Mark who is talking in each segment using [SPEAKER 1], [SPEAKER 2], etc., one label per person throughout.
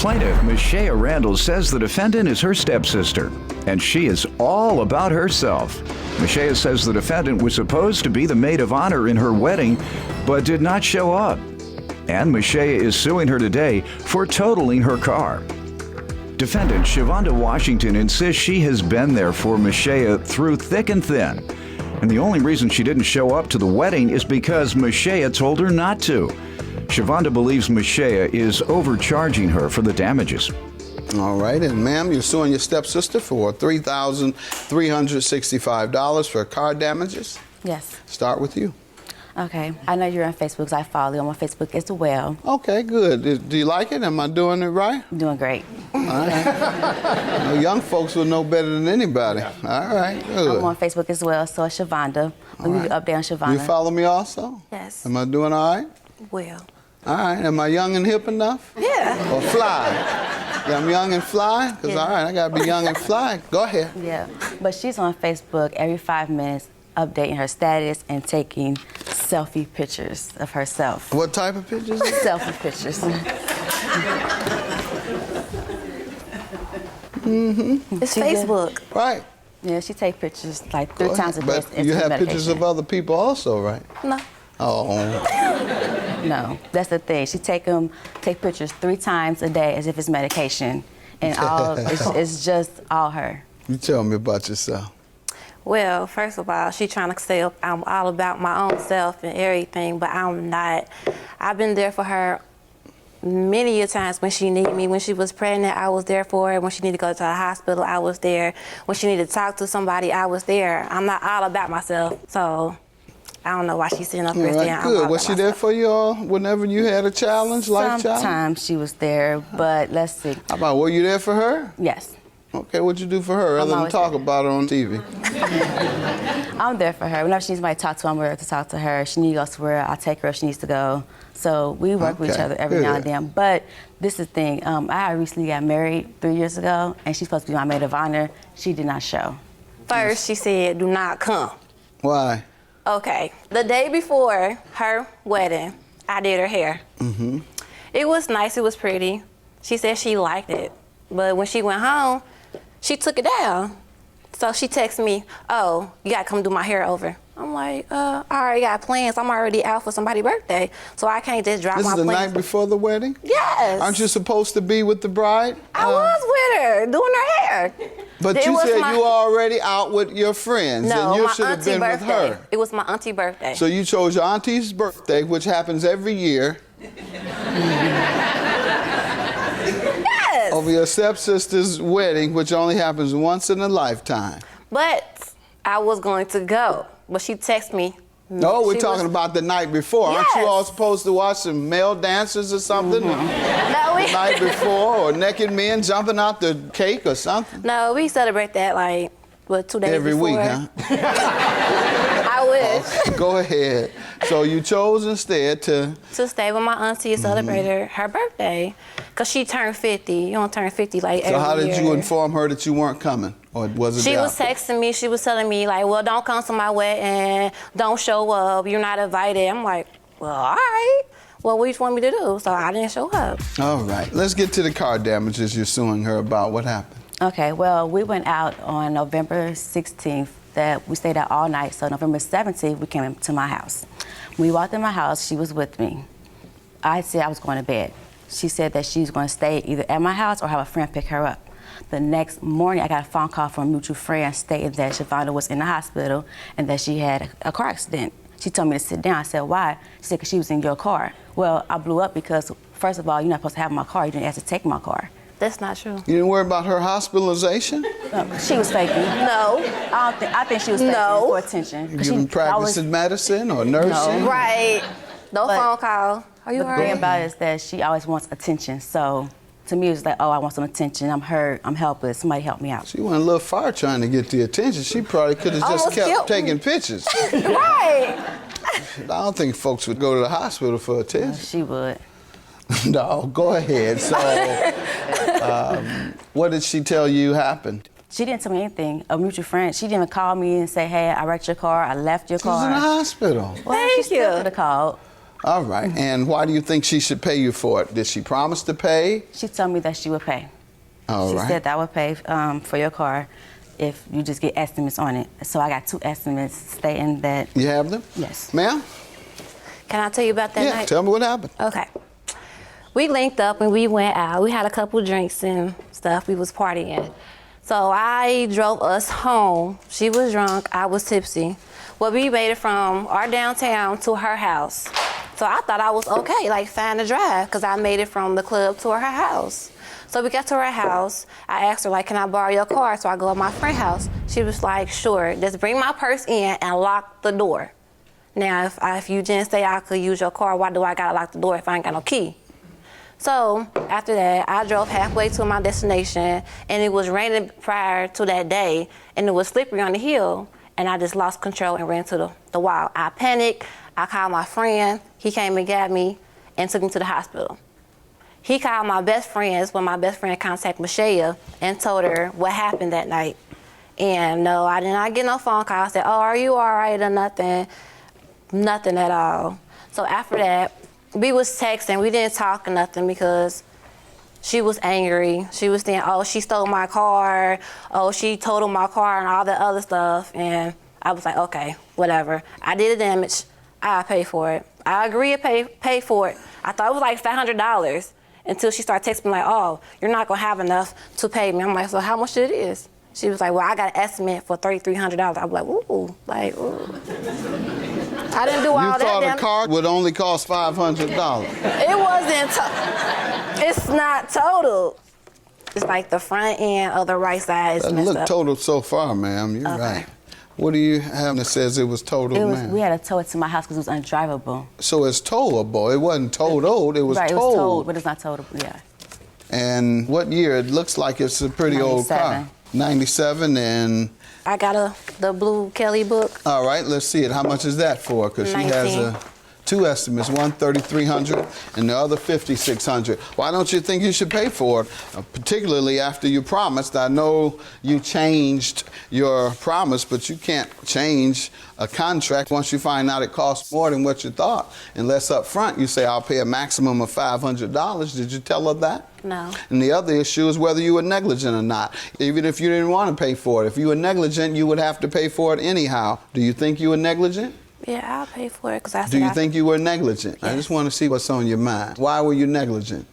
[SPEAKER 1] Plaintiff, Michelle Randall, says the defendant is her stepsister, and she is all about herself. Michelle says the defendant was supposed to be the maid of honor in her wedding, but did not show up. And Michelle is suing her today for totaling her car. Defendant Shavonda Washington insists she has been there for Michelle through thick and thin. And the only reason she didn't show up to the wedding is because Michelle told her not to. Shavonda believes Michelle is overcharging her for the damages.
[SPEAKER 2] All right, and ma'am, you're suing your stepsister for $3,365 for car damages?
[SPEAKER 3] Yes.
[SPEAKER 2] Start with you.
[SPEAKER 3] Okay. I know you're on Facebook because I follow you on my Facebook as well.
[SPEAKER 2] Okay, good. Do you like it? Am I doing it right?
[SPEAKER 3] Doing great.
[SPEAKER 2] All right. Young folks will know better than anybody. All right, good.
[SPEAKER 3] I'm on Facebook as well, so it's Shavonda. Let me update on Shavonda.
[SPEAKER 2] You follow me also?
[SPEAKER 3] Yes.
[SPEAKER 2] Am I doing all right?
[SPEAKER 3] Well.
[SPEAKER 2] All right. Am I young and hip enough?
[SPEAKER 3] Yeah.
[SPEAKER 2] Or fly? Yeah, I'm young and fly? Because, all right, I got to be young and fly. Go ahead.
[SPEAKER 3] Yeah. But she's on Facebook every 5 minutes, updating her status and taking selfie pictures of herself.
[SPEAKER 2] What type of pictures?
[SPEAKER 3] Selfie pictures. It's Facebook.
[SPEAKER 2] Right.
[SPEAKER 3] Yeah, she takes pictures like 3 times a day.
[SPEAKER 2] But you have pictures of other people also, right?
[SPEAKER 3] No.
[SPEAKER 2] Oh.
[SPEAKER 3] No, that's the thing. She take pictures 3 times a day as if it's medication, and it's just all her.
[SPEAKER 2] You tell me about yourself.
[SPEAKER 4] Well, first of all, she trying to say I'm all about my own self and everything, but I'm not. I've been there for her many a times when she needed me. When she was pregnant, I was there for her. When she needed to go to the hospital, I was there. When she needed to talk to somebody, I was there. I'm not all about myself, so I don't know why she's sitting up here saying I'm all
[SPEAKER 2] good.
[SPEAKER 4] about
[SPEAKER 2] Was she there for you all whenever you had a challenge, life challenge?
[SPEAKER 3] Sometimes she was there, but let's see.
[SPEAKER 2] How about, were you there for her?
[SPEAKER 3] Yes.
[SPEAKER 2] Okay, what'd you do for her other than talk about her on TV?
[SPEAKER 3] I'm there for her. Whenever she needs somebody to talk to, I'm there to talk to her. She needs to go somewhere, I'll take her if she needs to go. So we work with each other every now and then. But this is the thing. I recently got married 3 years ago, and she's supposed to be my maid of honor. She did not show.
[SPEAKER 4] First, she said, do not come.
[SPEAKER 2] Why?
[SPEAKER 4] Okay. The day before her wedding, I did her hair.
[SPEAKER 2] Mm-hmm.
[SPEAKER 4] It was nice. It was pretty. She said she liked it. But when she went home, she took it down. So she texted me, oh, you gotta come do my hair over. I'm like, I already got plans. I'm already out for somebody's birthday. So I can't just drop my plans.
[SPEAKER 2] This is the night before the wedding?
[SPEAKER 4] Yes.
[SPEAKER 2] Aren't you supposed to be with the bride?
[SPEAKER 4] I was with her, doing her hair.
[SPEAKER 2] But you said you were already out with your friends, and you should have been with her.
[SPEAKER 4] It was my auntie's birthday.
[SPEAKER 2] So you chose your auntie's birthday, which happens every year.
[SPEAKER 4] Yes.
[SPEAKER 2] Over your stepsister's wedding, which only happens once in a lifetime.
[SPEAKER 4] But I was going to go, but she texted me.
[SPEAKER 2] No, we're talking about the night before.
[SPEAKER 4] Yes.
[SPEAKER 2] Aren't you all supposed to watch some male dancers or something?
[SPEAKER 4] No,
[SPEAKER 2] the night before, or naked men jumping out the cake or something?
[SPEAKER 4] No, we celebrate that like, 2 days
[SPEAKER 2] every
[SPEAKER 4] before.
[SPEAKER 2] Week, huh?
[SPEAKER 4] I wish.
[SPEAKER 2] Go ahead. So you chose instead to
[SPEAKER 4] stay with my auntie and celebrate her birthday. Because she turned 50. You don't turn 50 like every year.
[SPEAKER 2] So how did you inform her that you weren't coming? Or was it
[SPEAKER 4] She was texting me. She was telling me, like, well, don't come to my wedding. Don't show up. You're not invited. I'm like, well, all right. Well, what do you want me to do? So I didn't show up.
[SPEAKER 2] All right. Let's get to the car damages you're suing her about. What happened?
[SPEAKER 3] Okay, well, we went out on November 16th. That we stayed out all night. So November 17th, we came to my house. When we walked in my house, she was with me. I said I was going to bed. She said that she's going to stay either at my house or have a friend pick her up. The next morning, I got a phone call from a mutual friend stating that Shavonda was in the hospital and that she had a car accident. She told me to sit down. I said, why? She said, because she was in your car. Well, I blew up because, first of all, you're not supposed to have my car. You didn't ask to take my car.
[SPEAKER 4] That's not true.
[SPEAKER 2] You didn't worry about her hospitalization?
[SPEAKER 3] No, she was faking.
[SPEAKER 4] No.
[SPEAKER 3] I think she was faking for attention.
[SPEAKER 2] You been practicing medicine or nursing?
[SPEAKER 4] No. Right. No phone call. Are you all right?
[SPEAKER 3] The thing about it is that she always wants attention. So to me, it was like, oh, I want some attention. I'm hurt. I'm helpless. Somebody help me out.
[SPEAKER 2] She went a little far trying to get the attention. She probably could have just kept taking pictures.
[SPEAKER 4] Right.
[SPEAKER 2] I don't think folks would go to the hospital for attention.
[SPEAKER 3] She would.
[SPEAKER 2] No, go ahead. So, what did she tell you happened?
[SPEAKER 3] She didn't tell me anything. A mutual friend, she didn't even call me and say, hey, I wrecked your car, I left your car.
[SPEAKER 2] She was in the hospital.
[SPEAKER 3] Well, she still could have called.
[SPEAKER 2] All right. And why do you think she should pay you for it? Did she promise to pay?
[SPEAKER 3] She told me that she would pay.
[SPEAKER 2] All
[SPEAKER 3] she
[SPEAKER 2] right.
[SPEAKER 3] said that I would pay for your car if you just get estimates on it. So I got 2 estimates stating that.
[SPEAKER 2] You have them?
[SPEAKER 3] Yes.
[SPEAKER 2] Ma'am?
[SPEAKER 4] Can I tell you about that
[SPEAKER 2] Yeah,
[SPEAKER 4] night?
[SPEAKER 2] tell me what happened.
[SPEAKER 4] Okay. We linked up and we went out. We had a couple drinks and stuff. We was partying. So I drove us home. She was drunk, I was tipsy. Well, we made it from our downtown to her house. So I thought I was okay, like fine to drive, because I made it from the club to her house. So we got to her house. I asked her, like, can I borrow your car? So I go to my friend's house. She was like, sure, just bring my purse in and lock the door. Now, if you didn't say I could use your car, why do I gotta lock the door if I ain't got no key? So after that, I drove halfway to my destination, and it was raining prior to that day, and it was slippery on the hill, and I just lost control and ran to the wall. I panicked. I called my friend. He came and got me and took me to the hospital. He called my best friends when my best friend contacted Michelle and told her what happened that night. And no, I did not get no phone call. I said, oh, are you all right or nothing? Nothing at all. So after that, we was texting. We didn't talk or nothing because she was angry. She was saying, oh, she stole my car. Oh, she totaled my car and all that other stuff. And I was like, okay, whatever. I did the damage. I'll pay for it. I agree to pay for it. I thought it was like $500 until she started texting me like, oh, you're not going to have enough to pay me. I'm like, so how much it is? She was like, well, I got an estimate for $3,300. I was like, ooh, like, ooh. I didn't do all that.
[SPEAKER 2] You thought a car would only cost $500.
[SPEAKER 4] It wasn't. It's not total. It's like the front end of the right side is
[SPEAKER 2] Doesn't
[SPEAKER 4] messed
[SPEAKER 2] look
[SPEAKER 4] up.
[SPEAKER 2] total so far, ma'am. You're
[SPEAKER 4] Okay.
[SPEAKER 2] right. What do you have that says it was total, ma'am?
[SPEAKER 3] We had to tow it to my house because it was undrivable.
[SPEAKER 2] So it's towable. It wasn't totaled. It was
[SPEAKER 3] right,
[SPEAKER 2] towed.
[SPEAKER 3] it was towed, but it's not towable, yeah.
[SPEAKER 2] And what year? It looks like it's a pretty old car. 97 and...
[SPEAKER 4] I got the blue Kelly book.
[SPEAKER 2] All right, let's see it. How much is that for? Because she has 2 estimates, one $3,300 and the other $5,600. Why don't you think you should pay for it? Particularly after you promised. I know you changed your promise, but you can't change a contract once you find out it costs more than what you thought. Unless up front you say, I'll pay a maximum of $500. Did you tell her that?
[SPEAKER 4] No.
[SPEAKER 2] And the other issue is whether you were negligent or not. Even if you didn't want to pay for it. If you were negligent, you would have to pay for it anyhow. Do you think you were negligent?
[SPEAKER 4] Yeah, I'll pay for it because I said
[SPEAKER 2] Do you think you were negligent?
[SPEAKER 4] Yes.
[SPEAKER 2] I just want to see what's on your mind. Why were you negligent?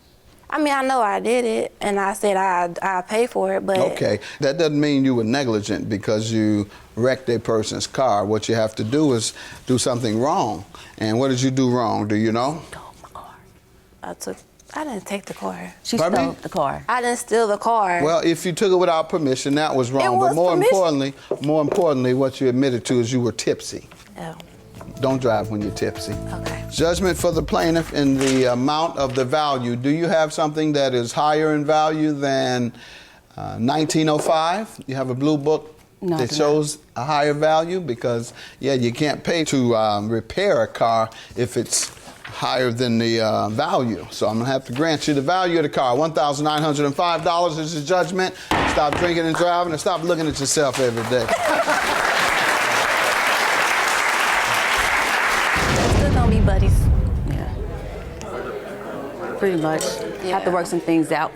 [SPEAKER 4] I mean, I know I did it, and I said I'll pay for it, but...
[SPEAKER 2] Okay, that doesn't mean you were negligent because you wrecked a person's car. What you have to do is do something wrong. And what did you do wrong? Do you know?
[SPEAKER 4] Stole my car. I didn't take the car.
[SPEAKER 3] She
[SPEAKER 2] Pardon
[SPEAKER 3] stole
[SPEAKER 2] me?
[SPEAKER 3] the car.
[SPEAKER 4] I didn't steal the car.
[SPEAKER 2] Well, if you took it without permission, that was wrong.
[SPEAKER 4] It was
[SPEAKER 2] but more
[SPEAKER 4] permission.
[SPEAKER 2] importantly, what you admitted to is you were tipsy.
[SPEAKER 4] Oh,
[SPEAKER 2] Don't drive when you're tipsy.
[SPEAKER 4] okay.
[SPEAKER 2] Judgment for the plaintiff in the amount of the value. Do you have something that is higher in value than 1905? You have a blue book
[SPEAKER 3] No, I
[SPEAKER 2] that
[SPEAKER 3] do
[SPEAKER 2] shows a higher value? Because, yeah, you can't pay to repair a car if it's higher than the value. So I'm going to have to grant you the value of the car. $1,905 is the judgment. Stop drinking and driving and stop looking at yourself every day.
[SPEAKER 4] Still gonna be buddies.
[SPEAKER 3] Yeah. Pretty much.
[SPEAKER 4] Yeah.
[SPEAKER 3] Have to work some things out.